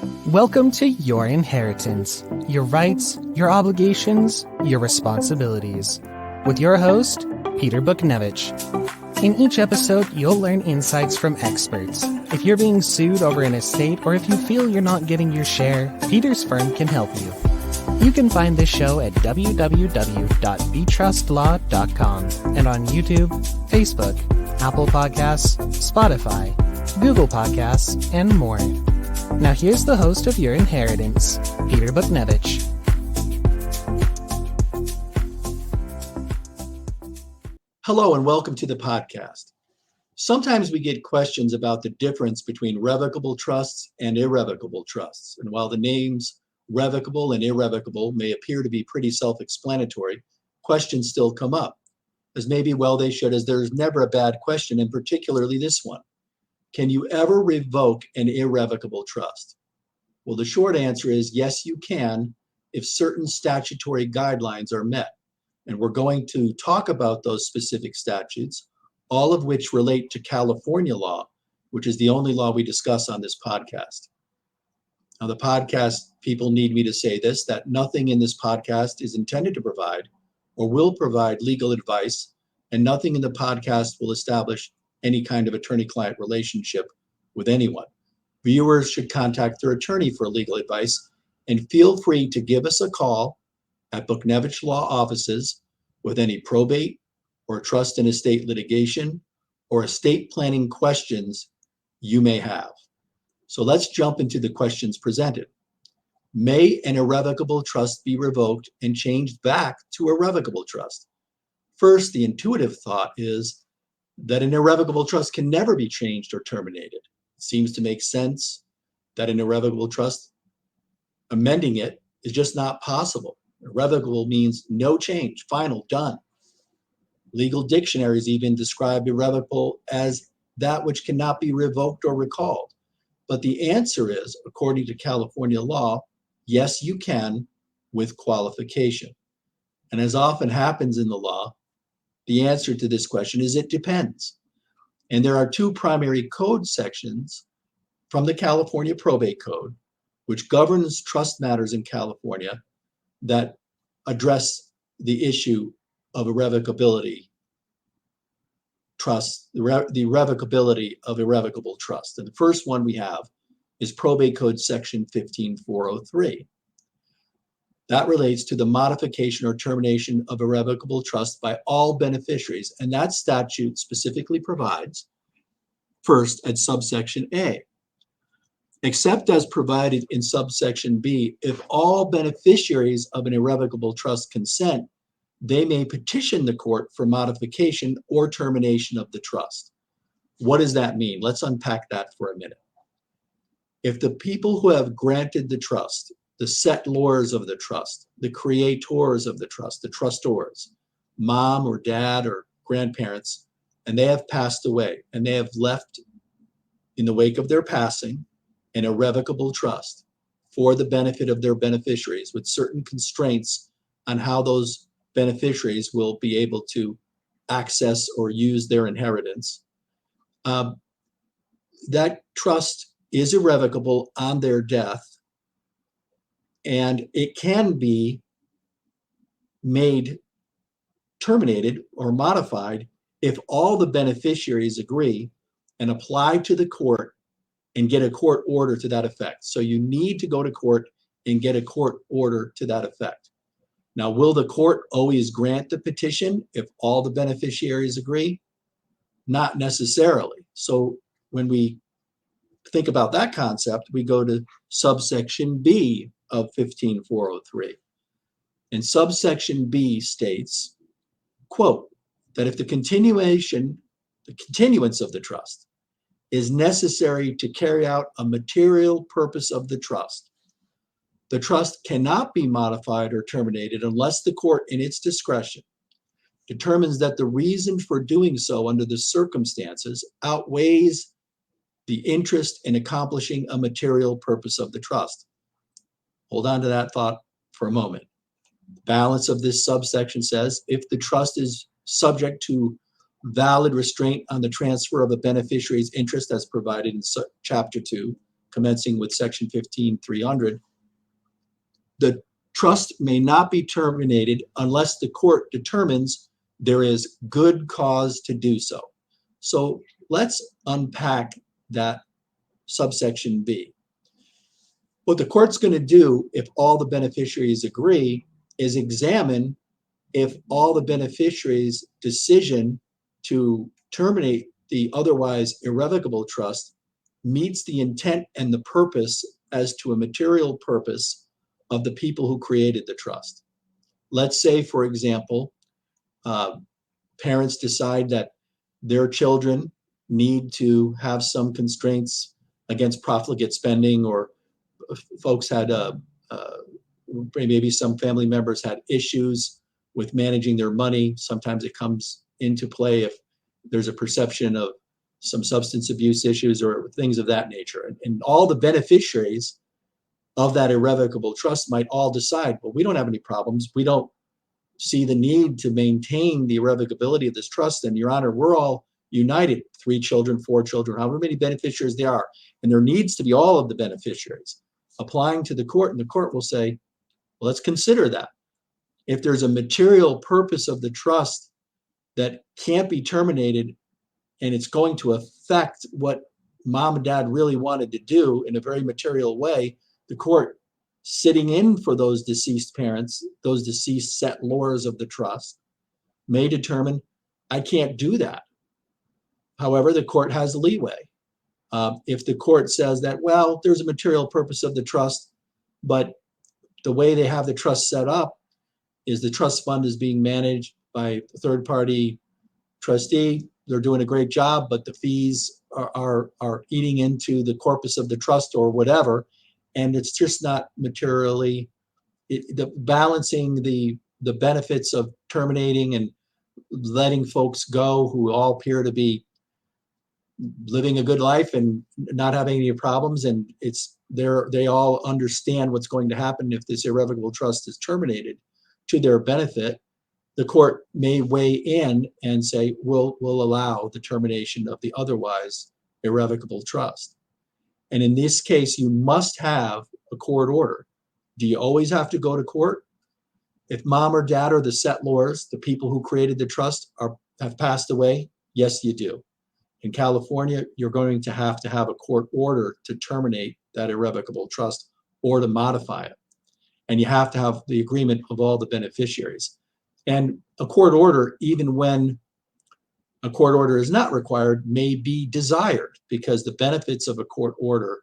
Welcome to Your Inheritance, your rights, your obligations, your responsibilities, with your host, Peter Bochnewich. In each episode, you'll learn insights from experts. If you're being sued over an estate or if you feel you're not getting your share, Peter's firm can help you. You can find this show at www.betrustlaw.com and on YouTube, Facebook, Apple Podcasts, Spotify, Google Podcasts, and more. Now here's the host of Your Inheritance, Peter Bochnewich. Hello and welcome to the podcast. Sometimes we get questions about the difference between revocable trusts and irrevocable trusts. And while the names revocable and irrevocable may appear to be pretty self-explanatory, questions still come up. As maybe well they should, as there's never a bad question, and particularly this one. Can you ever revoke an irrevocable trust? Well, the short answer is yes, you can if certain statutory guidelines are met. And we're going to talk about those specific statutes, all of which relate to California law, which is the only law we discuss on this podcast. Now, the podcast people need me to say this, that nothing in this podcast is intended to provide or will provide legal advice, and nothing in the podcast will establish any kind of attorney-client relationship with anyone. Viewers should contact their attorney for legal advice, and feel free to give us a call at Bochnewich Law Offices with any probate or trust and estate litigation or estate planning questions you may have. So let's jump into the questions presented. May an irrevocable trust be revoked and changed back to a revocable trust? First, the intuitive thought is that an irrevocable trust can never be changed or terminated. It seems to make sense that an irrevocable trust, amending it, is just not possible. Irrevocable means no change, final, done. Legal dictionaries even describe irrevocable as that which cannot be revoked or recalled. But the answer is, according to California law, yes, you can, with qualification. And as often happens in the law, the answer to this question is it depends. And there are two primary code sections from the California Probate Code, which governs trust matters in California, that address the issue of irrevocability trust, the revocability of irrevocable trust. And the first one we have is Probate Code Section 15403. That relates to the modification or termination of irrevocable trust by all beneficiaries. And that statute specifically provides, first, at subsection A, except as provided in subsection B, if all beneficiaries of an irrevocable trust consent, they may petition the court for modification or termination of the trust. What does that mean? Let's unpack that for a minute. If the people who have granted the trust, the settlors of the trust, the creators of the trust, the trustors, mom or dad or grandparents, and they have passed away, and they have left in the wake of their passing an irrevocable trust for the benefit of their beneficiaries with certain constraints on how those beneficiaries will be able to access or use their inheritance. That trust is irrevocable on their death, and it can be made terminated or modified if all the beneficiaries agree and apply to the court and get a court order to that effect. So you need to go to court and get a court order to that effect. Now, will the court always grant the petition if all the beneficiaries agree? Not necessarily. So when we think about that concept, we go to subsection B of 15403. And subsection B states, quote, that if the continuance of the trust is necessary to carry out a material purpose of the trust cannot be modified or terminated unless the court, in its discretion, determines that the reason for doing so under the circumstances outweighs the interest in accomplishing a material purpose of the trust. Hold on to that thought for a moment. The balance of this subsection says, if the trust is subject to valid restraint on the transfer of a beneficiary's interest as provided in Chapter 2, commencing with section 15-300, the trust may not be terminated unless the court determines there is good cause to do so. So let's unpack that subsection B. What the court's going to do, if all the beneficiaries agree, is examine if all the beneficiaries' decision to terminate the otherwise irrevocable trust meets the intent and the purpose as to a material purpose of the people who created the trust. Let's say, for example, parents decide that their children need to have some constraints against profligate spending, or folks had maybe some family members had issues with managing their money. Sometimes it comes into play if there's a perception of some substance abuse issues or things of that nature. And all the beneficiaries of that irrevocable trust might all decide, well, we don't have any problems. We don't see the need to maintain the irrevocability of this trust. And Your Honor, we're all united, 3 children, 4 children, however many beneficiaries there are. And there needs to be all of the beneficiaries applying to the court. And the court will say, well, let's consider that. If there's a material purpose of the trust that can't be terminated, and it's going to affect what mom and dad really wanted to do in a very material way, the court, sitting in for those deceased parents, those deceased settlors of the trust, may determine, I can't do that. However, the court has leeway. If the court says that, well, there's a material purpose of the trust, but the way they have the trust set up is the trust fund is being managed by a third-party trustee. They're doing a great job, but the fees are eating into the corpus of the trust or whatever, and it's just not materially balancing the benefits of terminating and letting folks go who all appear to be living a good life and not having any problems, and they all understand what's going to happen if this irrevocable trust is terminated to their benefit. The court may weigh in and say, we'll allow the termination of the otherwise irrevocable trust. And in this case, you must have a court order. Do you always have to go to court? If mom or dad or the settlors, the people who created the trust, have passed away, yes, you do. In California, you're going to have a court order to terminate that irrevocable trust or to modify it. And you have to have the agreement of all the beneficiaries. And a court order, even when a court order is not required, may be desired, because the benefits of a court order,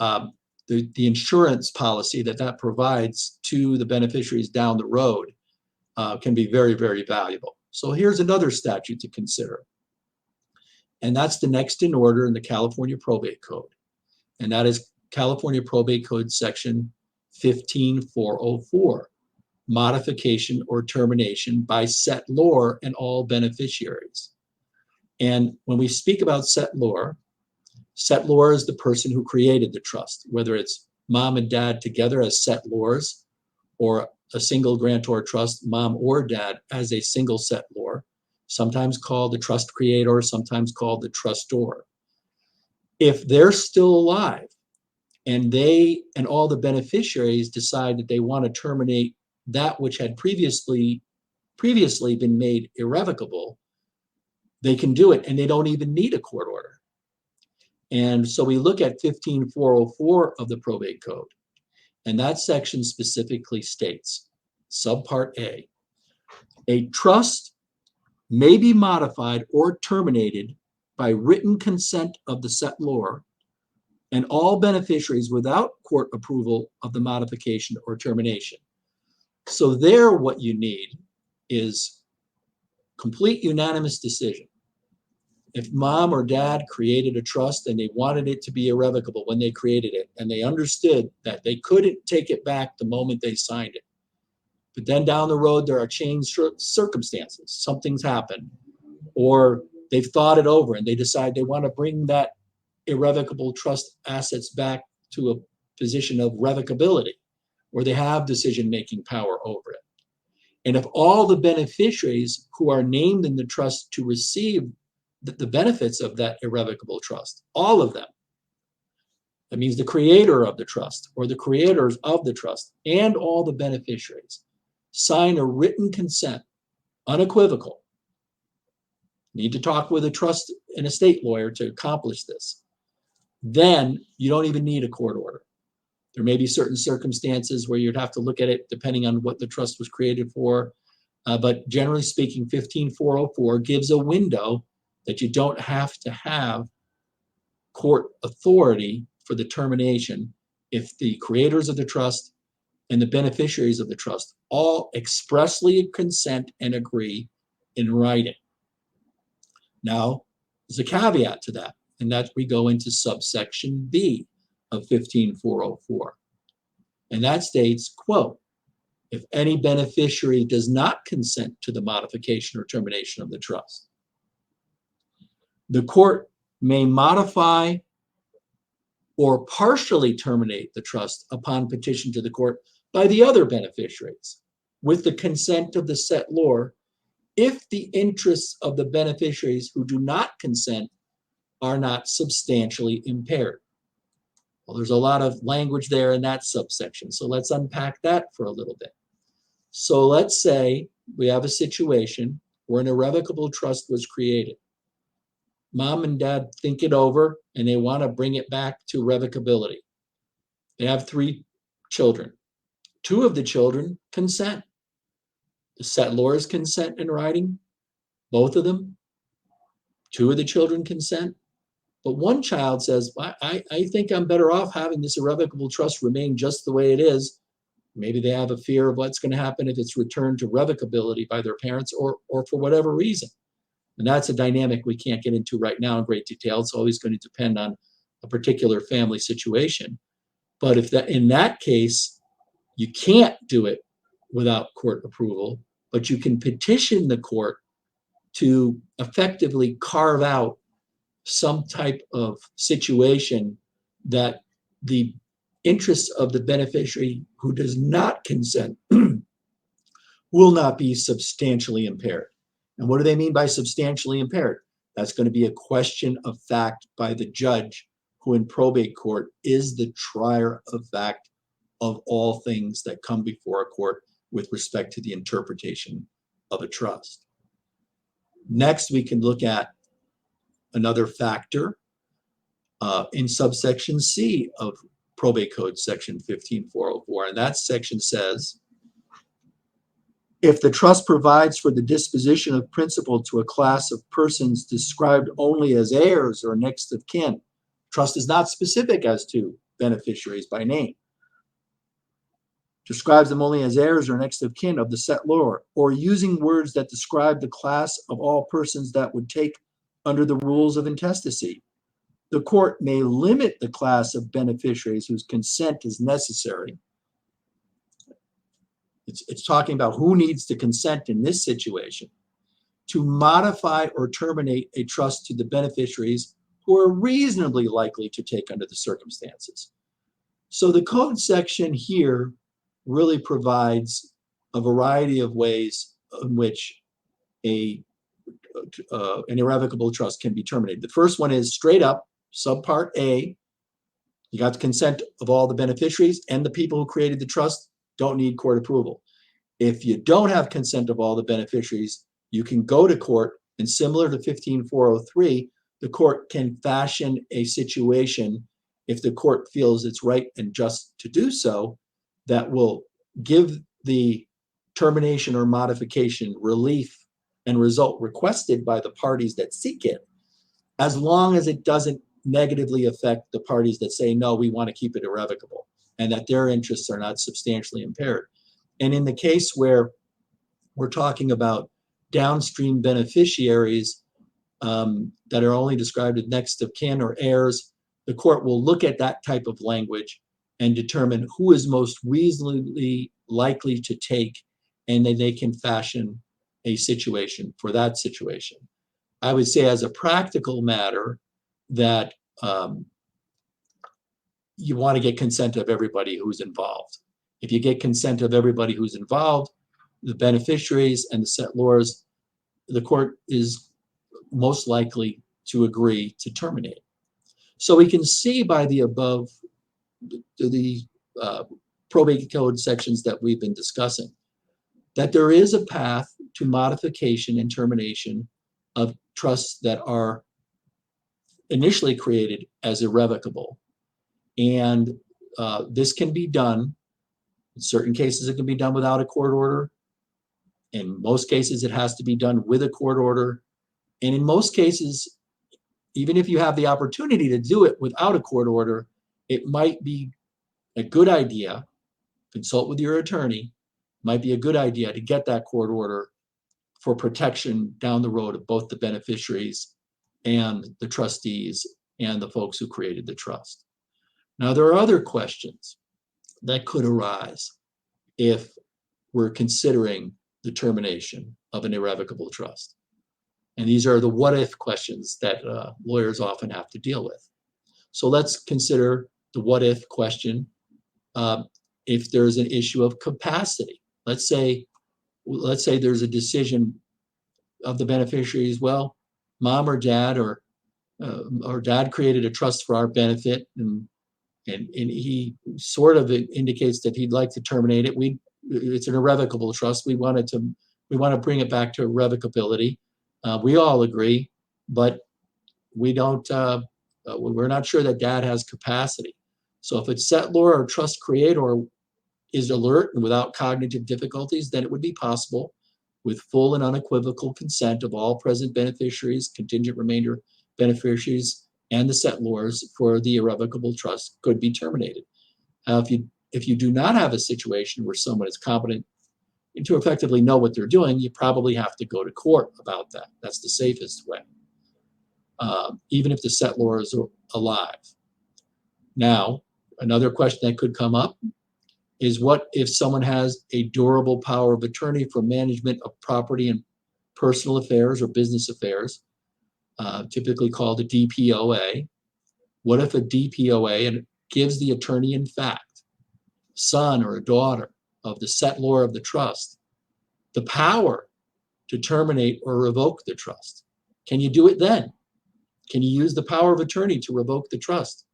the insurance policy that provides to the beneficiaries down the road can be very, very valuable. So here's another statute to consider. And that's the next in order in the California Probate Code. And that is California Probate Code section 15404, modification or termination by settlor and all beneficiaries. And when we speak about settlor is the person who created the trust, whether it's mom and dad together as settlors, or a single grantor trust, mom or dad as a single settlor, sometimes called the trust creator, sometimes called the trustor. If they're still alive and they and all the beneficiaries decide that they want to terminate that which had previously been made irrevocable, they can do it, and they don't even need a court order. And so we look at 15404 of the Probate Code, and that section specifically states, subpart a trust may be modified or terminated by written consent of the settlor and all beneficiaries without court approval of the modification or termination. So there, what you need is complete unanimous decision. If mom or dad created a trust and they wanted it to be irrevocable when they created it, and they understood that they couldn't take it back the moment they signed it, but then down the road there are changed circumstances, something's happened, or they've thought it over and they decide they want to bring that irrevocable trust assets back to a position of revocability, where they have decision-making power over it. And if all the beneficiaries who are named in the trust to receive the benefits of that irrevocable trust, all of them, that means the creator of the trust or the creators of the trust and all the beneficiaries, sign a written consent, unequivocal. Need to talk with a trust and estate lawyer to accomplish this. Then you don't even need a court order. There may be certain circumstances where you'd have to look at it depending on what the trust was created for. But generally speaking, 15404 gives a window that you don't have to have court authority for the termination if the creators of the trust and the beneficiaries of the trust all expressly consent and agree in writing. Now, there's a caveat to that, and that we go into subsection B of 15404. And that states, quote, if any beneficiary does not consent to the modification or termination of the trust, the court may modify or partially terminate the trust upon petition to the court by the other beneficiaries with the consent of the settlor if the interests of the beneficiaries who do not consent are not substantially impaired. Well, there's a lot of language there in that subsection, so let's unpack that for a little bit. So let's say we have a situation where an irrevocable trust was created. Mom and dad think it over and they want to bring it back to revocability. They have 3 children. 2 of the children consent. The settlors consent in writing, both of them. 2 of the children consent. But one child says, I think I'm better off having this irrevocable trust remain just the way it is. Maybe they have a fear of what's going to happen if it's returned to revocability by their parents or for whatever reason. And that's a dynamic we can't get into right now in great detail. It's always going to depend on a particular family situation. But if that in that case, you can't do it without court approval, but you can petition the court to effectively carve out some type of situation that the interests of the beneficiary who does not consent will not be substantially impaired. And what do they mean by substantially impaired? That's going to be a question of fact by the judge, who in probate court is the trier of fact of all things that come before a court with respect to the interpretation of a trust. Next, we can look at another factor in subsection C of Probate Code section 15404. And that section says, if the trust provides for the disposition of principal to a class of persons described only as heirs or next of kin, trust is not specific as to beneficiaries by name, describes them only as heirs or next of kin of the settlor, or using words that describe the class of all persons that would take under the rules of intestacy, the court may limit the class of beneficiaries whose consent is necessary. It's talking about who needs to consent in this situation to modify or terminate a trust to the beneficiaries who are reasonably likely to take under the circumstances. So the code section here really provides a variety of ways in which an irrevocable trust can be terminated. The first one is straight up, subpart A, you got the consent of all the beneficiaries and the people who created the trust don't need court approval. If you don't have consent of all the beneficiaries, you can go to court, and similar to 15403, the court can fashion a situation, if the court feels it's right and just to do so, that will give the termination or modification relief and result requested by the parties that seek it, as long as it doesn't negatively affect the parties that say, no, we want to keep it irrevocable, and that their interests are not substantially impaired. And in the case where we're talking about downstream beneficiaries that are only described as next of kin or heirs, the court will look at that type of language and determine who is most reasonably likely to take, and then they can fashion a situation for that situation. I would say as a practical matter that you want to get consent of everybody who's involved. If you get consent of everybody who's involved, the beneficiaries and the settlors, the court is most likely to agree to terminate. So we can see by the above, the probate code sections that we've been discussing, that there is a path to modification and termination of trusts that are initially created as irrevocable. And this can be done. In certain cases, it can be done without a court order. In most cases, it has to be done with a court order. And in most cases, even if you have the opportunity to do it without a court order, it might be a good idea, consult with your attorney, might be a good idea to get that court order for protection down the road of both the beneficiaries and the trustees and the folks who created the trust. Now, there are other questions that could arise if we're considering the termination of an irrevocable trust. And these are the what if questions that lawyers often have to deal with. So let's consider the what if question. If there's an issue of capacity, let's say there's a decision of the beneficiaries, well, mom or dad or dad created a trust for our benefit, and he sort of indicates that he'd like to terminate it. It's an irrevocable trust. We want to bring it back to revocability. We all agree, but we don't. We're not sure that dad has capacity. So if it's settlor or trust creator is alert and without cognitive difficulties, then it would be possible, with full and unequivocal consent of all present beneficiaries, contingent remainder beneficiaries, and the settlors, for the irrevocable trust could be terminated. If you do not have a situation where someone is competent to effectively know what they're doing, you probably have to go to court about that. That's the safest way, even if the settlor is alive. Now, another question that could come up is, what if someone has a durable power of attorney for management of property and personal affairs or business affairs, typically called a DPOA? What if a DPOA gives the attorney in fact, son or a daughter of the settlor of the trust, the power to terminate or revoke the trust? Can you do it then? Can you use the power of attorney to revoke the trust,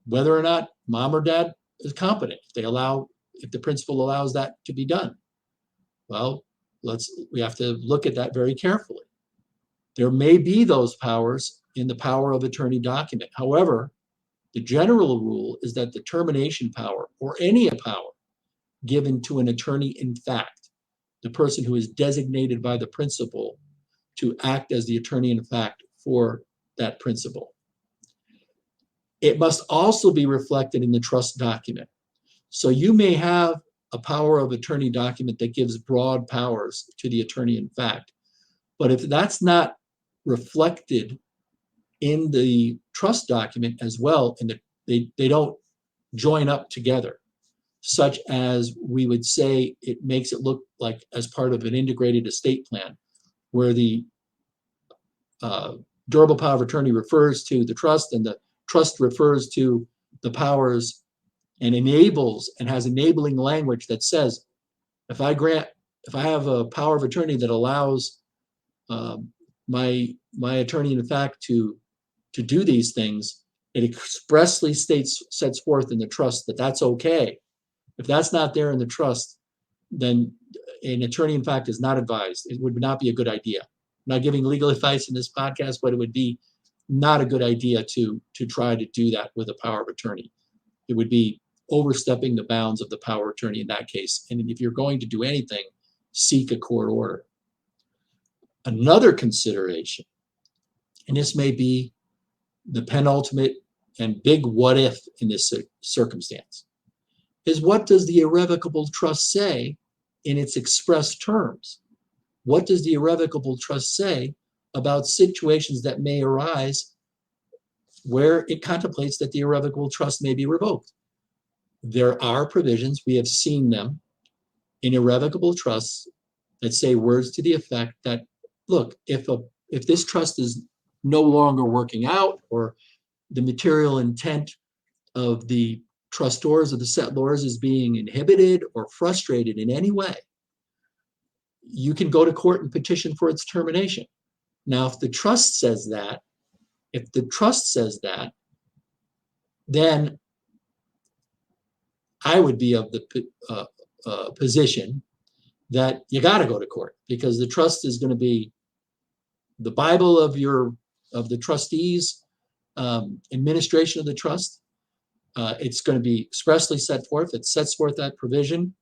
whether or not mom or dad is competent, if the principal allows that to be done? Well, we have to look at that very carefully. There may be those powers in the power of attorney document. However, the general rule is that the termination power, or any power given to an attorney in fact, the person who is designated by the principal to act as the attorney in fact for that principal, it must also be reflected in the trust document. So you may have a power of attorney document that gives broad powers to the attorney in fact, but if that's not reflected in the trust document as well, and they don't join up together, such as we would say it makes it look like as part of an integrated estate plan, where the durable power of attorney refers to the trust and the trust refers to the powers, and enables and has enabling language that says, if I have a power of attorney that allows my attorney in fact to do these things, it expressly sets forth in the trust that that's okay. If that's not there in the trust, then an attorney in fact is not advised. It would not be a good idea. I'm not giving legal advice in this podcast, but it would be not a good idea to try to do that with a power of attorney. It would be overstepping the bounds of the power of attorney in that case. And if you're going to do anything, seek a court order. Another consideration, and this may be the penultimate and big what if in this circumstance, is what does the irrevocable trust say in its express terms? What does the irrevocable trust say about situations that may arise where it contemplates that the irrevocable trust may be revoked? There are provisions, we have seen them in irrevocable trusts, that say words to the effect that, look, if this trust is no longer working out, or the material intent of the trustors or the settlors is being inhibited or frustrated in any way, you can go to court and petition for its termination. Now, if the trust says that, then I would be of the position that you got to go to court, because the trust is going to be the Bible of the trustees' administration of the trust. It's going to be expressly set forth. It sets forth that provision.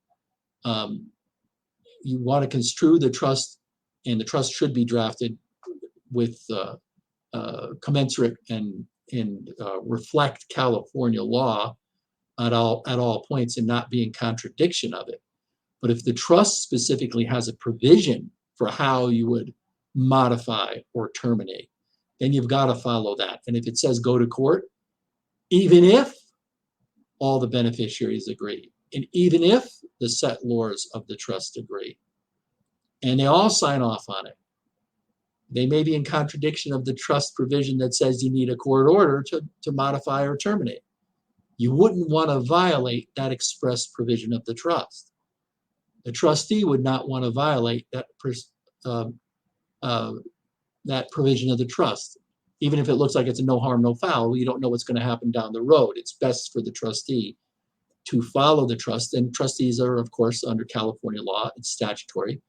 You want to construe the trust, and the trust should be drafted with commensurate and reflect California law at all points, and not be in contradiction of it. But if the trust specifically has a provision for how you would modify or terminate, then you've got to follow that. And if it says go to court, even if all the beneficiaries agree, and even if the settlors of the trust agree, and they all sign off on it, they may be in contradiction of the trust provision that says you need a court order to modify or terminate. You wouldn't want to violate that express provision of the trust. The trustee would not want to violate that provision of the trust. Even if it looks like it's a no harm, no foul, you don't know what's going to happen down the road. It's best for the trustee to follow the trust. And trustees are, of course, under California law, it's statutory.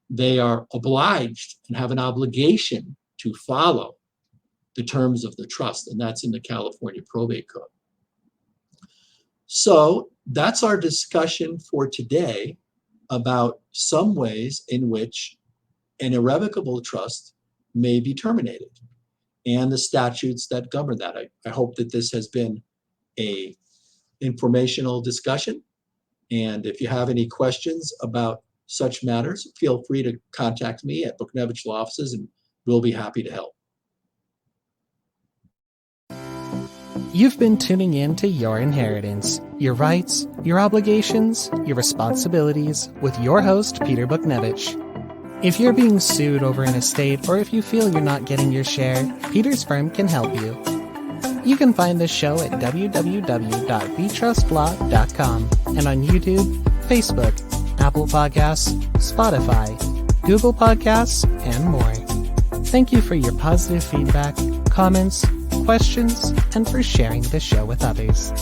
They are obliged and have an obligation to follow the terms of the trust, and that's in the California Probate Code. So that's our discussion for today about some ways in which an irrevocable trust may be terminated and the statutes that govern that. I hope that this has been a informational discussion. And if you have any questions about such matters, feel free to contact me at Bochnewich Law Offices, and we'll be happy to help. You've been tuning in to Your Inheritance, Your Rights, Your Obligations, Your Responsibilities with your host, Peter Bochnewich. If you're being sued over an estate, or if you feel you're not getting your share, Peter's firm can help you. You can find the show at www.betrustlaw.com and on YouTube, Facebook, Apple Podcasts, Spotify, Google Podcasts, and more. Thank you for your positive feedback, comments, questions, and for sharing the show with others.